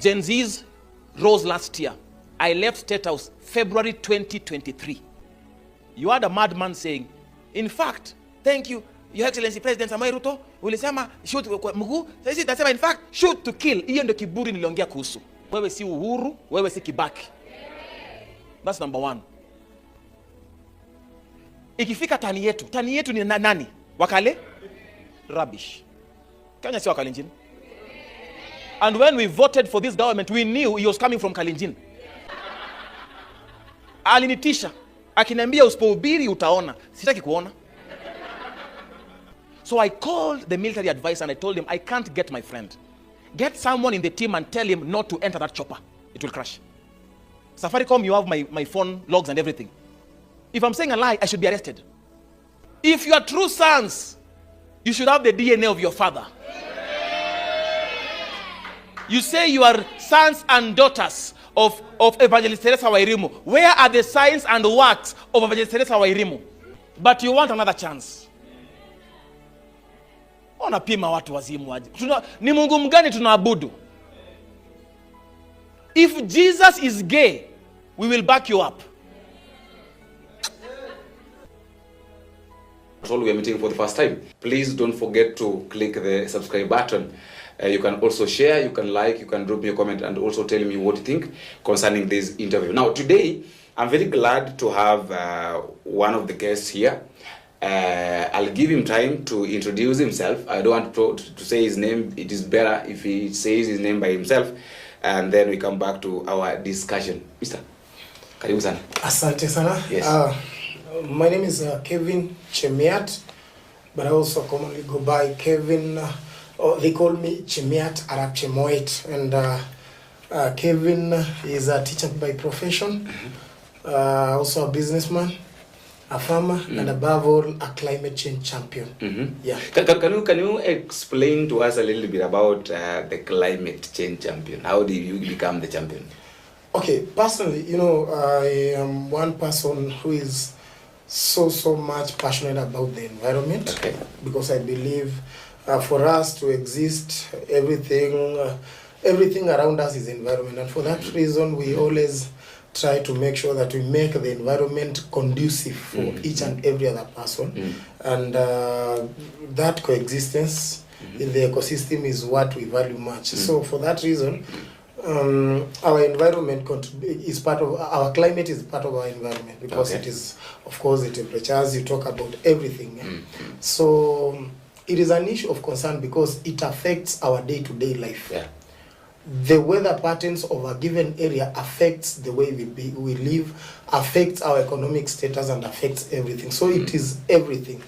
Gen Zs rose last year. I left Statehouse February 2023. You had a madman saying, in fact, thank you, Your Excellency President Samoei Ruto, ulisema shoot kwa mguu. Sasa nasema in fact, shoot to kill. Hiyo ndio kiburi niliongea kuhusu. Wewe si Uhuru, wewe si Kibaki. That's number one. Ikifika tani yetu ni nani? Wakale? Rubbish. Kenya si wa Kalenjin. And when we voted for this government, we knew he was coming from Kalenjin. Alinitisha. Akiniambia usipohubiri utaona. Sitaki kuona. So I called the military advisor and I told him, I can't get my friend. Get someone in the team and tell him not to enter that chopper. It will crash. Safaricom, you have my phone logs and everything. If I'm saying a lie, I should be arrested. If you are true sons, you should have the DNA of your father. You say you are sons and daughters of Evangelist Teresa Wairimu. Where are the signs and works of Evangelist Teresa Wairimu? But you want another chance. Wanapima watu wazimu aje. Ni Mungu mgani tunaabudu? If Jesus is gay, we will back you up. All we are meeting for the first time. Please don't forget to click the subscribe button. You can also share, you can like, you can drop me a comment and also tell me what you think concerning this interview. Now today, I'm very glad to have one of the guests here. I'll give him time to introduce himself. I don't want to say his name. It is better if he says his name by himself. And then we come back to our discussion. Mr. Karibu sana. Asante sana. Yes. My name is Kevin Chemiat, but I also commonly go by Kevin, or they call me Chemiat Arap Chemoit. And Kevin is a teacher by profession, also a businessman, a farmer, and above all, a climate change champion. Yeah. Can you explain to us a little bit about the climate change champion? How did you become the champion? Okay, personally, you know, I am one person who is so much passionate about the environment. Okay. Because I believe for us to exist, everything around us is environment, and for that reason we always try to make sure that we make the environment conducive for each and every other person, and that coexistence in the ecosystem is what we value much. So for that reason, our environment is part of our climate, is part of our environment, because it is, of course, the temperatures. You talk about everything. So it is an issue of concern because it affects our day-to-day life. Yeah. The weather patterns of a given area affects the way we live, affects our economic status, and affects everything. So it is everything.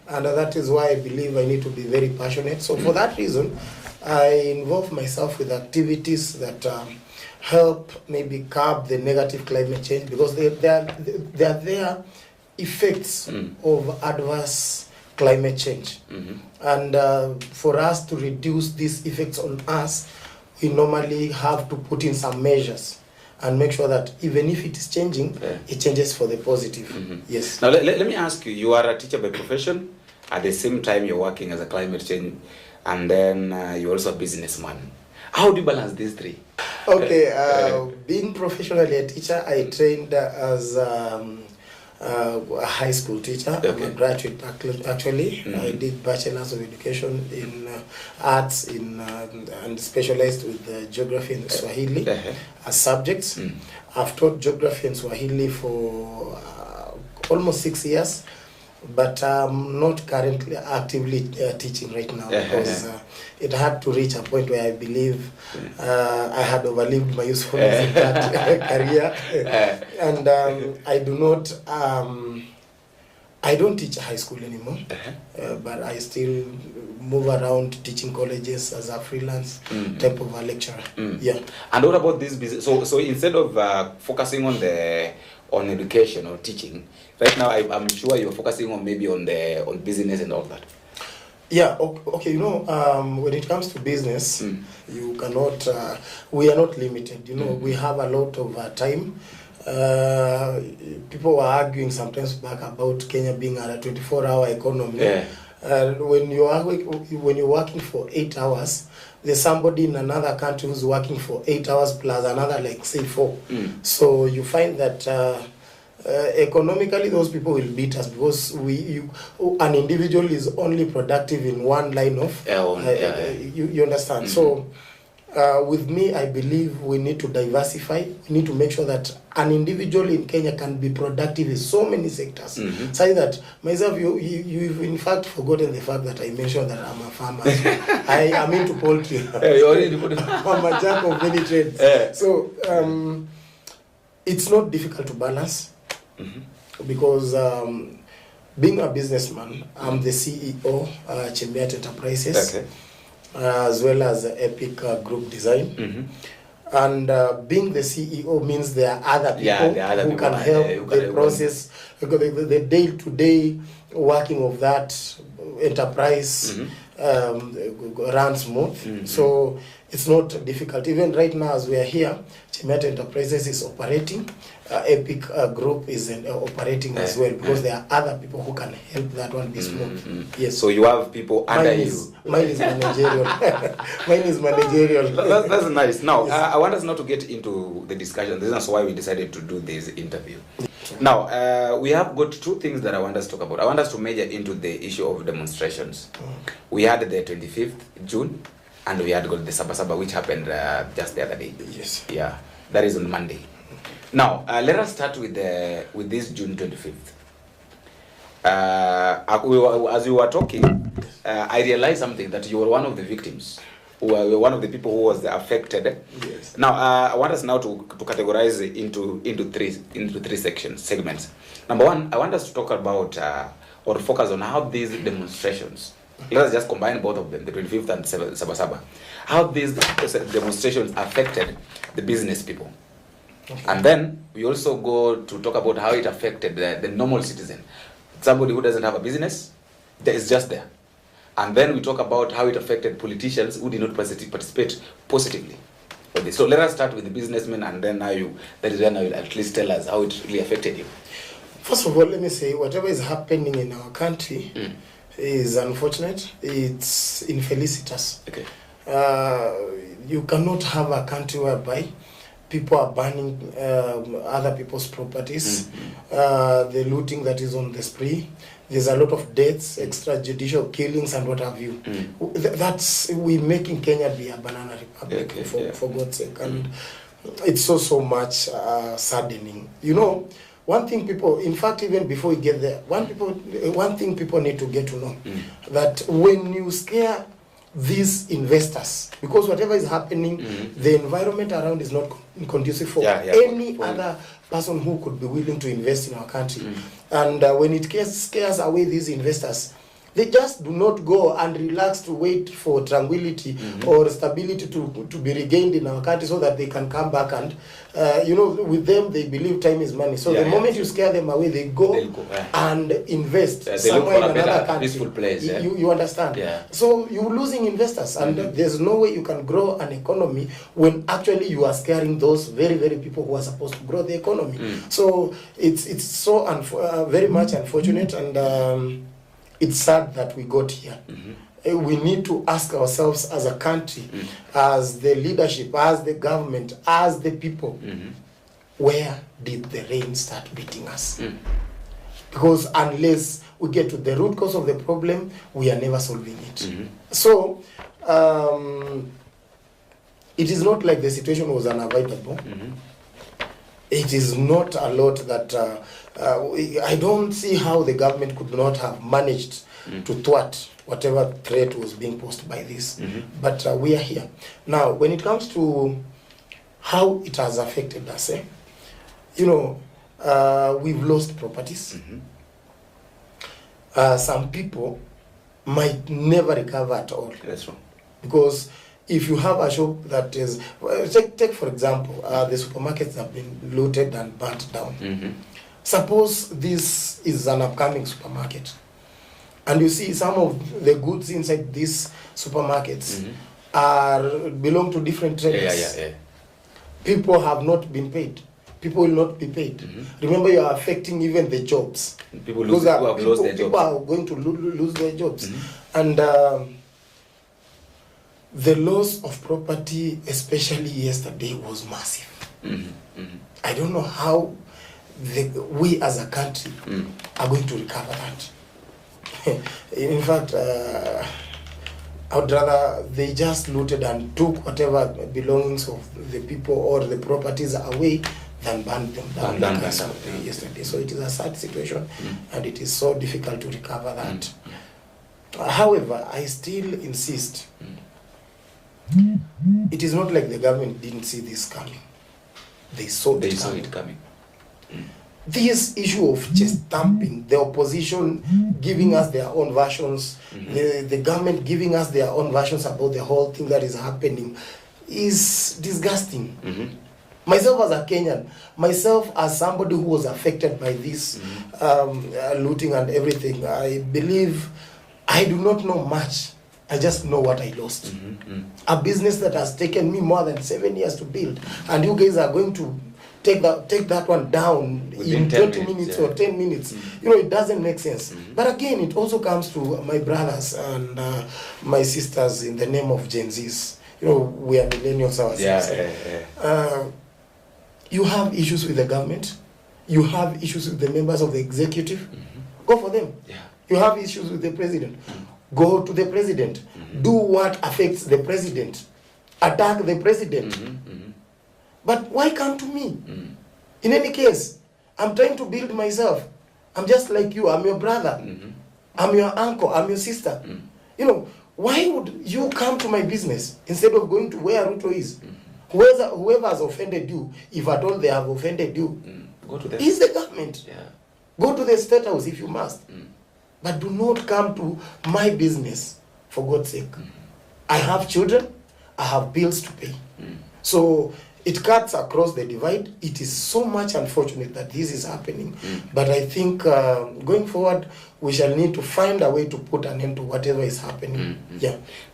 And that is why I believe I need to be very passionate. So for that reason, I involve myself with activities that help maybe curb the negative climate change, because they are there effects of adverse climate change. And for us to reduce these effects on us, we normally have to put in some measures and make sure that even if it is changing, it changes for the positive. Yes. Now let me ask you, you are a teacher by profession, at the same time you're working as a climate change, and then you're also a businessman. How do you balance these three? Okay, being professionally a teacher, I trained as a high school teacher. I'm a graduate actually. I did bachelor's of education in arts and specialized with geography and Swahili as subjects. I've taught geography and Swahili for almost 6 years, but I'm not currently actively teaching right now, because it had to reach a point where I believe I had overlived my usefulness in that career. And I do not, I don't teach high school anymore, but I still move around teaching colleges as a freelance type of a lecturer. Yeah. And what about this business? So instead of focusing on education or teaching, right now I'm sure you're focusing on maybe on business and all that. Yeah, okay, you know, when it comes to business, you cannot, we are not limited, you know, we have a lot of time. People were arguing sometimes back about Kenya being a 24-hour economy. when you're working for 8 hours, there's somebody in another country who's working for 8 hours plus another, like say 4. So you find that economically those people will beat us, because an individual is only productive in one line of you understand. So with me, I believe we need to diversify. We need to make sure that an individual in Kenya can be productive in so many sectors. Say that myself, you've in fact forgotten the fact that I mentioned that I'm a farmer. I am into poultry. I'm a jack of many trades. So it's not difficult to balance, because being a businessman, I'm the CEO, Chimbiat Enterprises. Okay. As well as Epic Group Design. And being the CEO means there are other people who can help the process, the day-to-day working of that enterprise run smooth. So it's not difficult. Even right now, as we are here, Chimbiat Enterprises is operating. Epic Group is operating as well, because there are other people who can help that one be smooth. Yes. So you have people under you. Mine is managerial. Mine is managerial. That's nice. Now, yes. I want us not to get into the discussion. This is why we decided to do this interview. Now, we have got 2 things that I want us to talk about. I want us to major into the issue of demonstrations. We had the 25th June, and we had got the Sabasaba, which happened just the other day. Yes. Yeah, that is on Monday. Now, let us start with this June 25th. As we were talking, I realized something, that you were one of the victims, were one of the people who was affected. Yes. Now, I want us now to categorize it into three segments. Number 1, I want us to talk about or focus on how these demonstrations. Let us just combine both of them, the 25th and Sabasaba. How these demonstrations affected the business people. Okay. And then we also go to talk about how it affected the normal citizen, somebody who doesn't have a business, that is just there. And then we talk about how it affected politicians who did not participate positively. Okay, so let us start with the businessmen, and then that is when I will at least tell us how it really affected you. First of all, let me say, whatever is happening in our country is unfortunate. It's infelicitous. Okay. You cannot have a country whereby people are burning other people's properties, the looting that is on the spree. There's a lot of deaths, extrajudicial killings, and what have you. We're making Kenya be a banana republic, for God's sake. And it's so much saddening. You know, one thing people, in fact, even before we get there, one thing people need to get to know, that when you scare these investors, because whatever is happening, the environment around is not conducive for any other person who could be willing to invest in our country. And when it scares away these investors, they just do not go and relax to wait for tranquility or stability to be regained in our country, so that they can come back. And with them, they believe time is money. So the moment you scare them away, they go and invest somewhere in another country. Peaceful place. You understand? Yeah. So you're losing investors, and there's no way you can grow an economy when actually you are scaring those very, very people who are supposed to grow the economy. So it's so very much unfortunate, and it's sad that we got here. We need to ask ourselves as a country, as the leadership, as the government, as the people, where did the rain start beating us? Because unless we get to the root cause of the problem, we are never solving it. So, it is not like the situation was unavoidable. It is not a lot that I don't see how the government could not have managed to thwart whatever threat was being posed by this. But we are here. Now, when it comes to how it has affected us, we've lost properties. Some people might never recover at all. That's wrong. Because if you have a shop that is, take for example, the supermarkets have been looted and burnt down. Suppose this is an upcoming supermarket, and you see some of the goods inside these supermarkets belong to different traders. People have not been paid. people will not be paid. Remember, you are affecting even the jobs. People lose, people have lost their jobs. People are going to lose their jobs. And the loss of property, especially yesterday, was massive. I don't know how we as a country are going to recover that. In fact, I would rather they just looted and took whatever belongings of the people or the properties away than burned them down yesterday. So it is a sad situation, and it is so difficult to recover that. However, I still insist, it is not like the government didn't see this coming. They saw it coming. This issue of just dumping, the opposition giving us their own versions, the government giving us their own versions about the whole thing that is happening is disgusting. Myself as a Kenyan, myself as somebody who was affected by this looting and everything, I believe I do not know much. I just know what I lost. A business that has taken me more than 7 years to build, and you guys are going to take that one down in 20 minutes or 10 minutes. You know, it doesn't make sense. But again, it also comes to my brothers and my sisters in the name of Gen Zs. You know, we are millennials ourselves. You have issues with the government. You have issues with the members of the executive. Go for them. You have issues with the president. Go to the president. Do what affects the president. Attack the president. But why come to me? In any case, I'm trying to build myself. I'm just like you. I'm your brother. I'm your uncle. I'm your sister. You know, why would you come to my business instead of going to where Ruto is? Whoever has offended you, if at all they have offended you, go to them. Is the government. Go to the Statehouse if you must. But do not come to my business, for God's sake. I have children. I have bills to pay. So it cuts across the divide. It is so much unfortunate that this is happening. But I think going forward, we shall need to find a way to put an end to whatever is happening.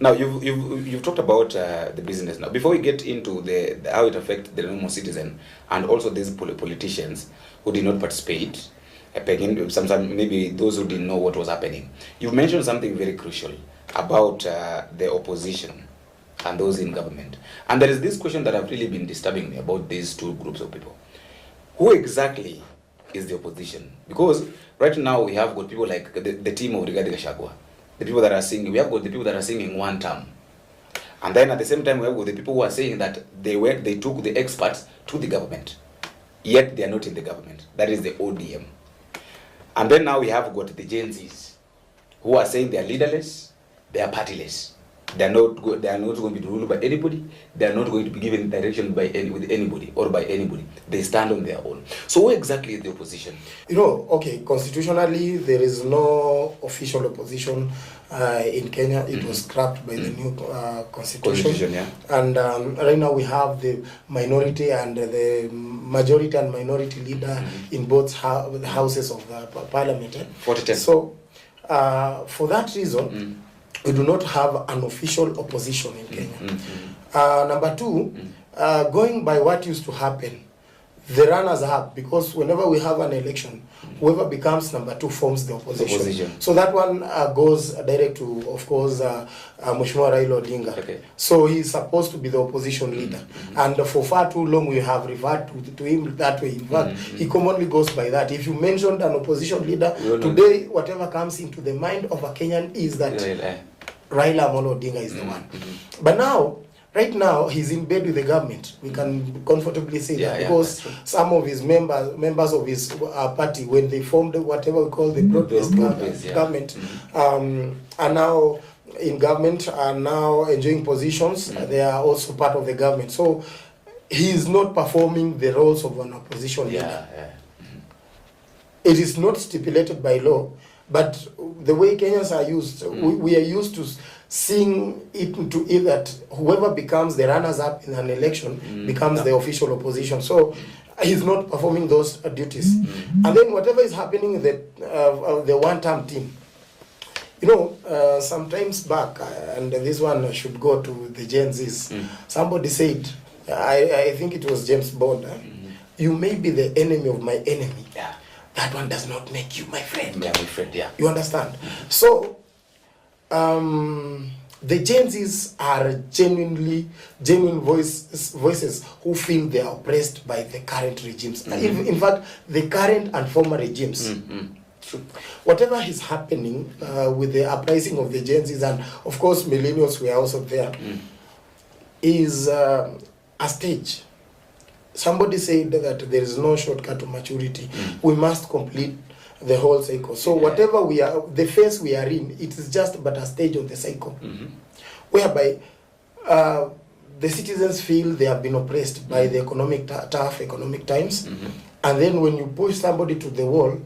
Now, you've talked about the business. Now, before we get into the how it affects the normal citizen and also these politicians who did not participate, sometimes maybe those who didn't know what was happening, you've mentioned something very crucial about the opposition and those in government. And there is this question that have really been disturbing me about these two groups of people. Who exactly is the opposition? Because right now we have got people like the team of Rigathi Gachagua, the people that are singing. We have got the people that are singing one term. And then at the same time we have got the people who are saying that they took the experts to the government, yet they are not in the government. That is the ODM. And then now we have got the Gen Zs who are saying they are leaderless, they are partyless. They are not going to be ruled by anybody. They are not going to be given direction with anybody or by anybody. They stand on their own. So who exactly is the opposition? You know, okay, constitutionally there is no official opposition in Kenya. It was scrapped by the new constitution. And right now we have the minority and the majority and minority leader in both houses of the parliament. 40-10. So for that reason, we do not have an official opposition in Kenya. Number two, going by what used to happen, the runners up, because whenever we have an election, whoever becomes number two forms the opposition. So that one goes direct to, of course, Mheshimiwa Raila Odinga. So he's supposed to be the opposition leader. And for far too long we have referred to him that way. In fact, he commonly goes by that. If you mentioned an opposition leader, today whatever comes into the mind of a Kenyan is that Raila Amolo Odinga is the one. But now, right now, he's in bed with the government. We can comfortably say that because some of his members of his party, when they formed whatever we call the broad-based government, are now in government, are now enjoying positions. They are also part of the government. So he is not performing the roles of an opposition leader. It is not stipulated by law. But the way Kenyans are used, we are used to seeing it into it that whoever becomes the runners-up in an election becomes the official opposition. So he's not performing those duties. And then whatever is happening in the one-term team, you know, sometimes back, and this one should go to the Gen Zs, somebody said, I think it was James Bond, you may be the enemy of my enemy. Yeah. That one does not make you my friend. Yeah, my friend, yeah. You understand? So, the Gen Zs are genuine voices who feel they are oppressed by the current regimes. In fact, the current and former regimes. True. Whatever is happening with the uprising of the Gen Zs, and of course millennials were also there, is a stage. Somebody said that there is no shortcut to maturity. We must complete the whole cycle. So whatever we are, the phase we are in, it is just but a stage of the cycle, whereby the citizens feel they have been oppressed by the tough economic times, and then when you push somebody to the wall,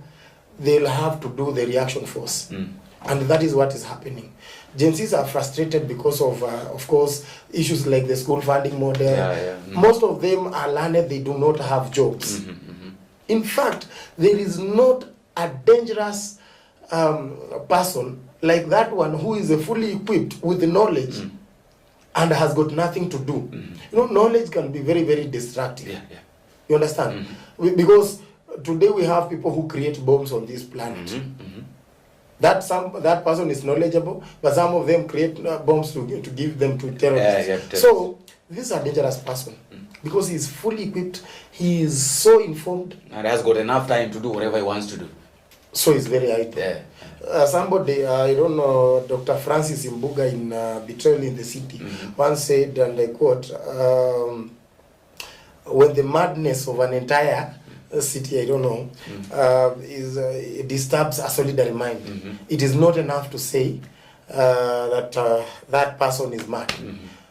they'll have to do the reaction force, and that is what is happening. Gen Zs are frustrated because of course, issues like the school funding model. Most of them are learned; they do not have jobs. In fact, there is not a dangerous person like that one who is fully equipped with the knowledge and has got nothing to do. You know, knowledge can be very, very destructive. You understand? Because today we have people who create bombs on this planet. That person is knowledgeable, but some of them create bombs to give them to terrorists. So this is a dangerous person because he is fully equipped. He is so informed and has got enough time to do whatever he wants to do. So it's very idle. Somebody, I don't know, Dr. Francis Imbuga in Betrayal in the City once said, and I quote, when the madness of an entire city, I don't know, disturbs a solitary mind, it is not enough to say that that person is mad.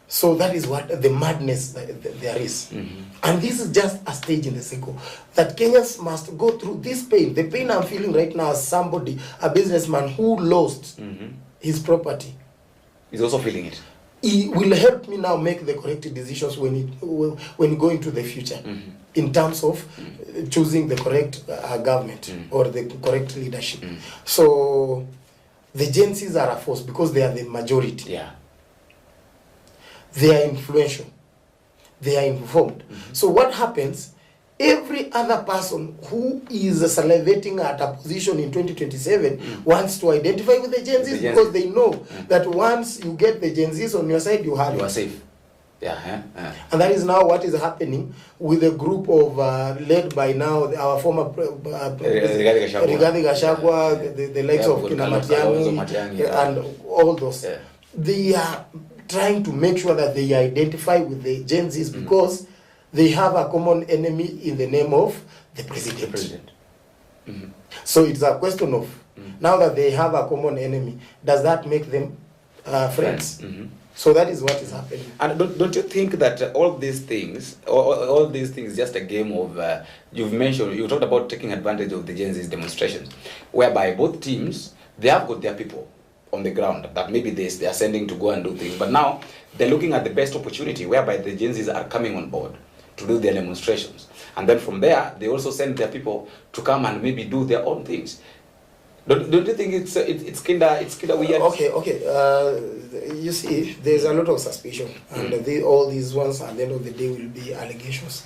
So that is what the madness there is. And this is just a stage in the cycle that Kenyans must go through this pain. The pain I'm feeling right now as somebody, a businessman who lost his property. He's also feeling it. It will help me now make the correct decisions when going to the future, in terms of choosing the correct government or the correct leadership. So the Gen Zs are a force because they are the majority. They are influential. They are informed. So what happens? Every other person who is salivating at a position in 2027 wants to identify with the Gen Zs because they know that once you get the Gen Zs on your side, you are safe. And that is now what is happening with a group of led by now our former Rigathi Gachagua, the likes of Kina Matiang'i, and all those. They are trying to make sure that they identify with the Gen Zs because they have a common enemy in the name of the president. So it's a question of, now that they have a common enemy, does that make them friends? So that is what is happening. And don't you think that all these things just a game of, you talked about taking advantage of the Gen Z's demonstrations, whereby both teams, they have got their people on the ground that maybe they are sending to go and do things, but now they're looking at the best opportunity whereby the Gen Zs are coming on board to do their demonstrations, and then from there they also send their people to come and maybe do their own things. Don't you think it's kinda weird? Okay. You see, there's a lot of suspicion, and all these ones at the end of the day will be allegations.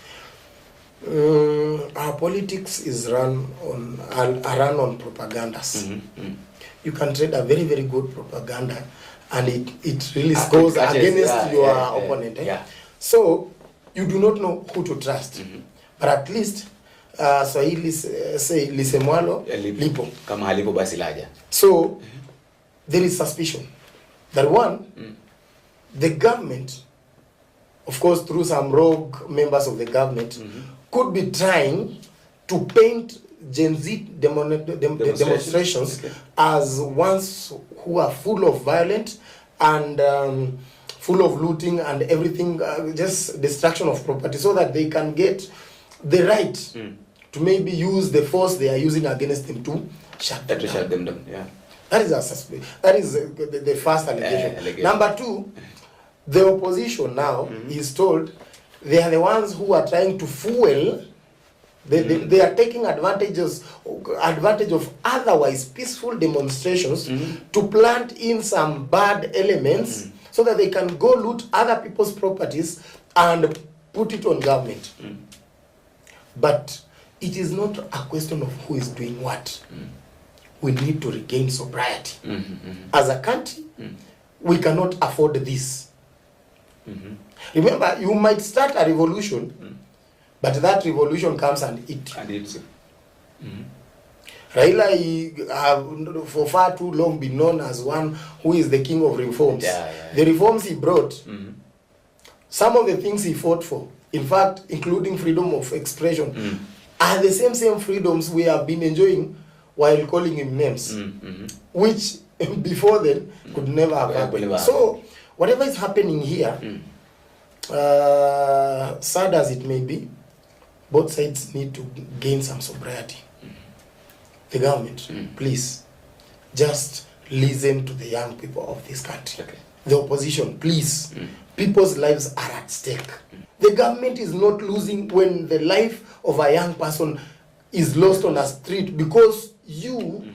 Our politics is run on propagandas. You can trade a very, very good propaganda, and it really goes against your opponent. So you do not know who to trust, but at least Swahili say lisemwalo lipo. Kama halipo basi laja. So there is suspicion that one, the government, of course through some rogue members of the government, could be trying to paint Gen Z demonstrations as ones who are full of violence and full of looting and everything, just destruction of property, so that they can get the right to maybe use the force they are using against them to shut them down. That is the first allegation. Number two, the opposition now is told they are the ones who are trying to fuel. They are taking advantage of otherwise peaceful demonstrations to plant in some bad elements so that they can go loot other people's properties and put it on government. But it is not a question of who is doing what. We need to regain sobriety. As a country, we cannot afford this. Remember, you might start a revolution, but that revolution comes and eats you. Raila have for far too long been known as one who is the king of reforms. The reforms he brought, some of the things he fought for, in fact, including freedom of expression, are the same freedoms we have been enjoying while calling him names, which before then could never have happened. So, whatever is happening here, sad as it may be, both sides need to gain some sobriety. The government, please, just listen to the young people of this country. The opposition, please, people's lives are at stake. The government is not losing when the life of a young person is lost on a street because you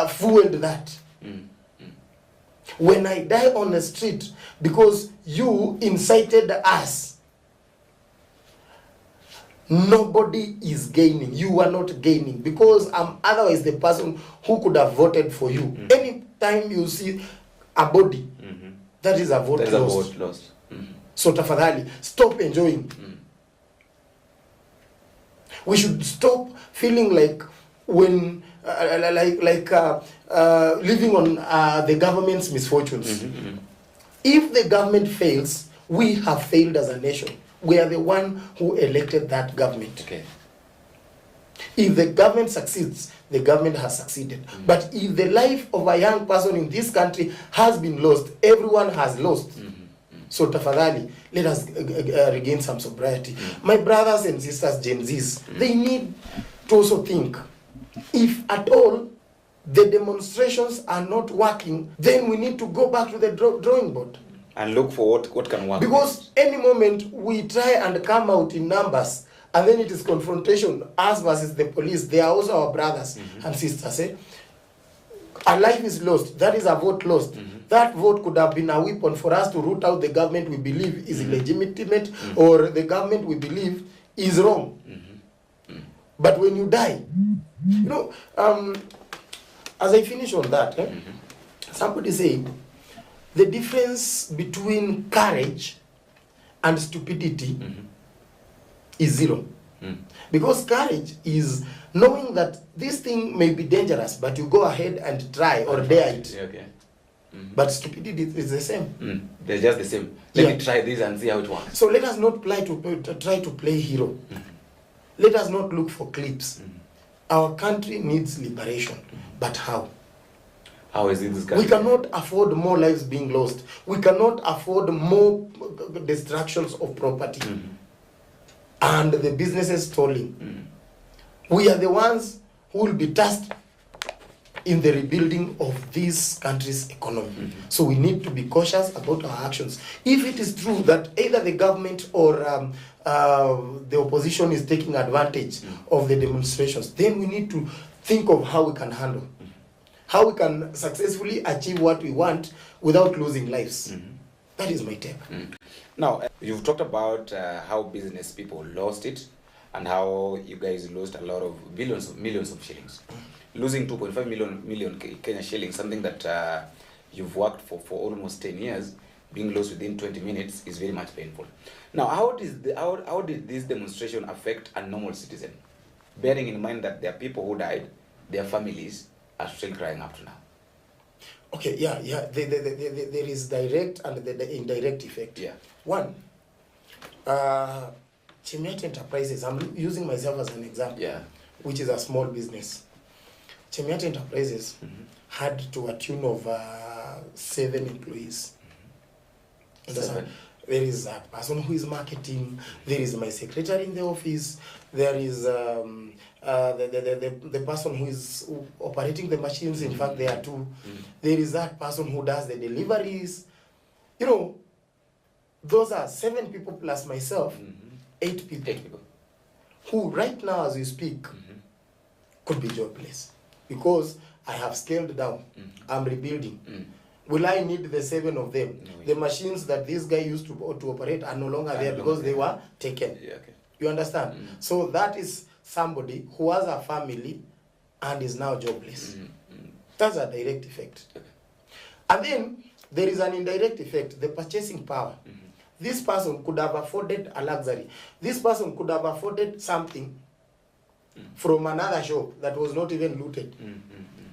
fueled that. When I die on the street because you incited us, nobody is gaining. You are not gaining because I'm otherwise the person who could have voted for you. Anytime you see a body, that is a vote lost. So tafadhali, stop enjoying. We should stop feeling like when living on the government's misfortunes. If the government fails, we have failed as a nation. We are the one who elected that government. If the government succeeds, the government has succeeded. But if the life of a young person in this country has been lost, everyone has lost. So tafadhali, let us regain some sobriety. My brothers and sisters, Gen Zs, they need to also think. If at all the demonstrations are not working, then we need to go back to the drawing board. And look for what can work. Because any moment we try and come out in numbers, and then it is confrontation, us versus the police. They are also our brothers and sisters. A life is lost. That is a vote lost. That vote could have been a weapon for us to root out the government we believe is illegitimate or the government we believe is wrong. But when you die, you know, as I finish on that, somebody said, the difference between courage and stupidity is zero. Because courage is knowing that this thing may be dangerous, but you go ahead and try or dare it. But stupidity is the same. They're just the same. Let me try this and see how it works. So let us not try to play hero. Let us not look for clips. Our country needs liberation. But how? How is it this country? We cannot afford more lives being lost. We cannot afford more destructions of property and the businesses stalling. We are the ones who will be tasked in the rebuilding of this country's economy. So we need to be cautious about our actions. If it is true that either the government or the opposition is taking advantage of the demonstrations, then we need to think of how we can handle, how we can successfully achieve what we want without losing lives. That is my take. Now, you've talked about how business people lost it and how you guys lost a lot of millions of shillings. Losing 2.5 million Kenya shillings, something that you've worked for almost 10 years, being lost within 20 minutes is very much painful. Now, how did this demonstration affect a normal citizen? Bearing in mind that there are people who died, their families are still crying up to now. Okay, there is direct and the indirect effect. One, Chemiet Enterprises, I'm using myself as an example, which is a small business. Chemiet Enterprises had to a tune of 7 employees. 7. There is a person who is marketing, there is my secretary in the office, there is the person who is operating the machines, in fact there are 2. There is that person who does the deliveries. You know, those are 7 people plus myself, 8 people. 8 people. Who right now as we speak could be jobless. Because I have scaled down, I'm rebuilding. Will I need the 7 of them? No, the machines that this guy used to operate are no longer there because they were taken. You understand? So that is somebody who has a family and is now jobless. That's a direct effect. And then there is an indirect effect, the purchasing power. This person could have afforded a luxury. This person could have afforded something from another shop that was not even looted.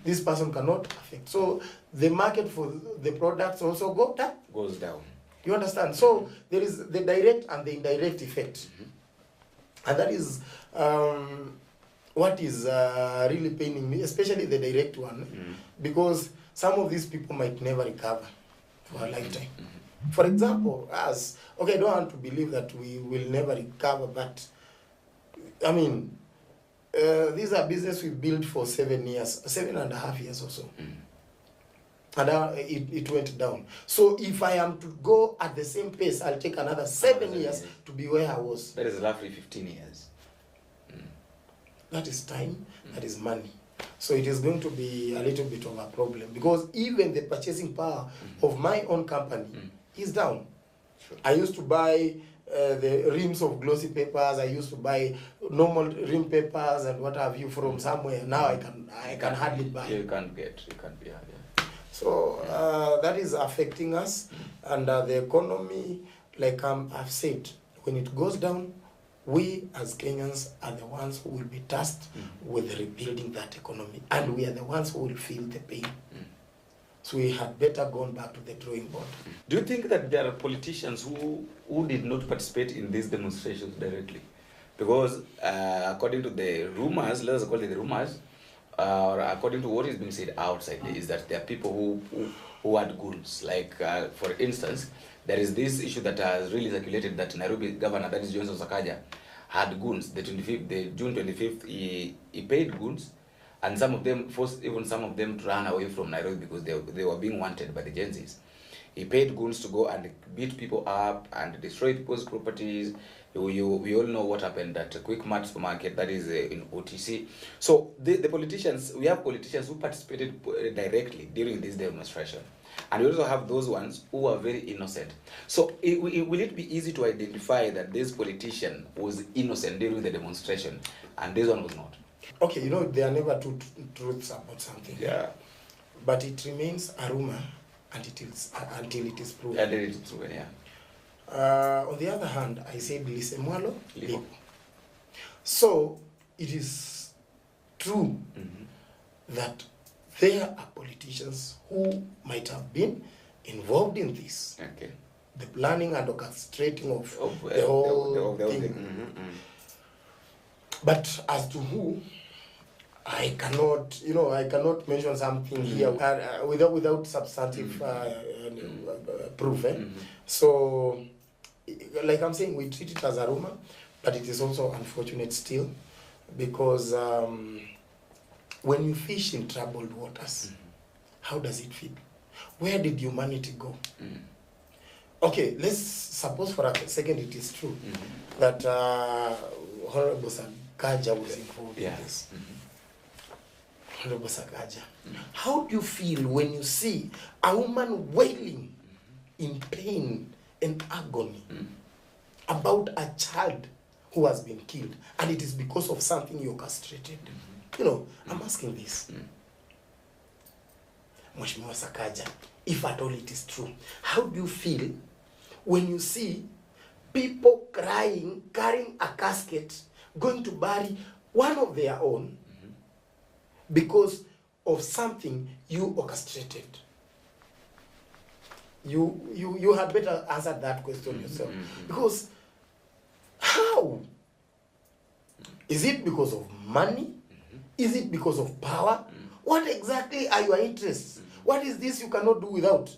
This person cannot affect. So the market for the products also goes down. You understand? So there is the direct and the indirect effect. And that is what is really paining me, especially the direct one, because some of these people might never recover for a lifetime. For example, us, okay, I don't want to believe that we will never recover, but I mean, these are business we built for 7 years, 7.5 years or so. And it went down. So if I am to go at the same pace, I'll take another 7 years to be where I was. That is roughly 15 years. That is time, that is money. So it is going to be a little bit of a problem, because even the purchasing power of my own company is down. Sure. I used to buy the reams of glossy papers. I used to buy normal rim papers and what have you from somewhere. Now I can hardly buy. You can't be. Yeah. So that is affecting us, and the economy, like I've said, when it goes down, we as Kenyans are the ones who will be tasked with rebuilding that economy, and we are the ones who will feel the pain. So we had better gone back to the drawing board. Do you think that there are politicians who did not participate in these demonstrations directly? Because according to the rumors, let us call it the rumors, or according to what is being said outside, is that there are people who had goons. Like, for instance, there is this issue that has really circulated that Nairobi governor, that is Johnson Sakaja, had goons. The June 25th, he paid goons, and some of them forced even some of them to run away from Nairobi because they were being wanted by the Gen Zs. He paid goons to go and beat people up and destroy people's properties. We all know what happened at Quickmart supermarket, that is in OTC. So the politicians, we have politicians who participated directly during this demonstration. And we also have those ones who are very innocent. So will it be easy to identify that this politician was innocent during the demonstration and this one was not? Okay, there are never two truths about something. Yeah. But it remains a rumor until it is proven. Until it is proven, yeah. On the other hand, I said lisemwalo lipo. So it is true that there are politicians who might have been involved in this. Okay. The planning and orchestrating of the whole thing. But as to who, I cannot mention something here without substantive proof. So, like I'm saying, we treat it as a rumor, but it is also unfortunate still, because when you fish in troubled waters, how does it feel? Where did humanity go? Okay, let's suppose for a second it is true that Honorable Sakaja was involved in this. Honorable Sakaja, how do you feel when you see a woman wailing in pain and agony about a child who has been killed, and it is because of something you orchestrated? I'm asking this. Mheshimiwa Sakaja, if at all it is true, how do you feel when you see people crying, carrying a casket, going to bury one of their own because of something you orchestrated? You had better answer that question yourself. Because how? Is it because of money? Is it because of power? What exactly are your interests? What is this you cannot do without?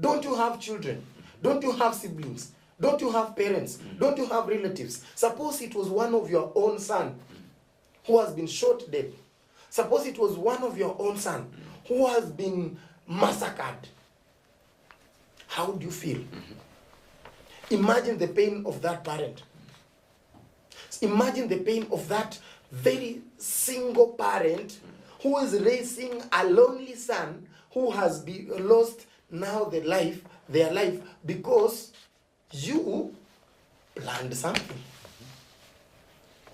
Don't you have children? Don't you have siblings? Don't you have parents? Don't you have relatives? Suppose it was one of your own son who has been shot dead. Suppose it was one of your own son who has been massacred. How do you feel? Imagine the pain of that parent. Imagine the pain of that very single parent who is raising a lonely son who has been lost now their life because you planned something.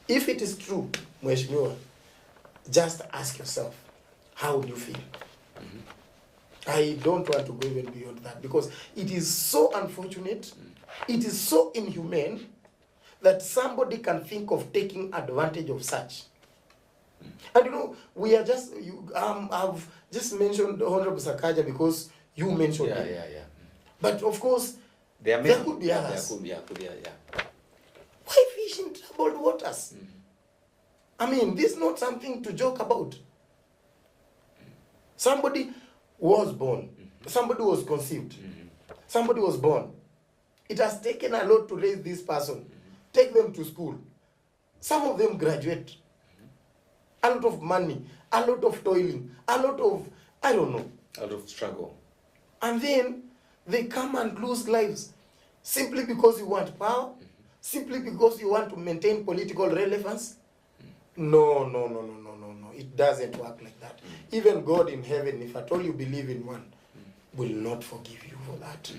If it is true, Mheshimiwa, just ask yourself, how would you feel? I don't want to go even beyond that because it is so unfortunate, it is so inhumane that somebody can think of taking advantage of such. And you know, we are just, I've just mentioned Honorable Sakaja because you mentioned him. Yeah. But of course, there could be others. Yeah. Why fish in troubled waters? I mean, this is not something to joke about. Somebody was born. Somebody was conceived. Somebody was born. It has taken a lot to raise this person. Take them to school. Some of them graduate. A lot of money, a lot of toiling, a lot of, I don't know. A lot of struggle. And then they come and lose lives simply because you want power, simply because you want to maintain political relevance. No. It doesn't work like that. Even God in heaven, if at all you believe in one, will not forgive you for that.